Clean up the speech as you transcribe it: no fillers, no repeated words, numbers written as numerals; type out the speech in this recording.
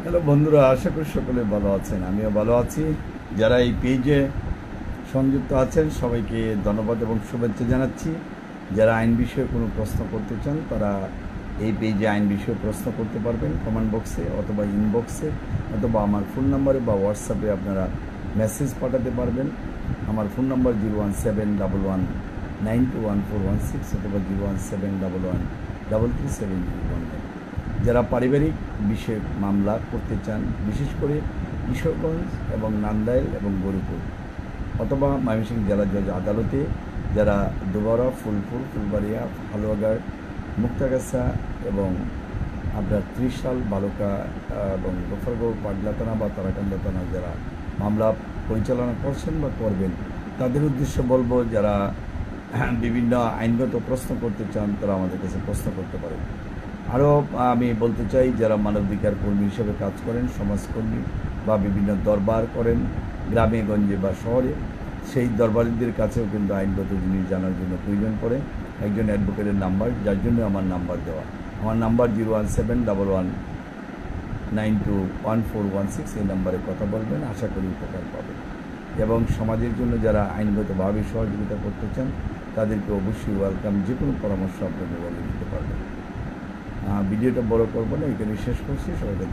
Hello বন্ধুরা, আশা করি সকলে ভালো আছেন। আমিও ভালো আছি। যারা এই পেজে সংযুক্ত আছেন সবাইকে ধন্যবাদ এবং শুভেচ্ছা জানাচ্ছি। যারা আইন বিষয়ে কোনো প্রশ্ন করতে চান তারা এই পেজে আইন বিষয়ে প্রশ্ন করতে পারবেন কমেন্ট বক্সে অথবা ইনবক্সে অথবা আমার ফোন নাম্বারে বা হোয়াটসঅ্যাপে আপনারা মেসেজ পাঠাতে পারবেন। আমার ফোন নাম্বার 01711921416 অথবা 01711337019। যারা পারিবারিক বিষয়ে মামলা করতে চান, বিশেষ করে কিশোরগঞ্জ এবং নান্দাইল এবং গরিপুর অথবা ময়মনসিংহ জেলা জজ আদালতে, যারা দুবারা, ফুলপুর, ফুলবাড়িয়া, হালুয়াঘাট, মুক্তাগাছা এবং আপনার ত্রিশাল, বালুকা এবং গোফরগাঁও, পাগলা থানা বা তারাকান্দা থানা যারা মামলা পরিচালনা করছেন বা করবেন, তাদের উদ্দেশ্যে বলবো, যারা বিভিন্ন আইনগত প্রশ্ন করতে চান তারা আমাদের কাছে প্রশ্ন করতে পারেন। আরও আমি বলতে চাই, যারা মানবাধিকার কর্মী হিসেবে কাজ করেন, সমাজকর্মী বা বিভিন্ন দরবার করেন গ্রামে গঞ্জে বা শহরে, সেই দরবারীদের কাছেও কিন্তু আইনগত জিনিস জানার জন্য প্রয়োজন পড়ে একজন অ্যাডভোকেটের নাম্বার, যার জন্য আমার নাম্বার দেওয়া। আমার নাম্বার 01711921416। এই নাম্বারে কথা বলবেন, আশা করি উপকার পাবেন। এবং সমাজের জন্য যারা আইনগতভাবে সহযোগিতা করতে চান তাদেরকে অবশ্যই ওয়েলকাম। যে কোনো পরামর্শ আপনি মোবাইলে দিতে পারবেন। ভিডিওটা বড় করবো না, এখানে শেষ করছি। সবাইকে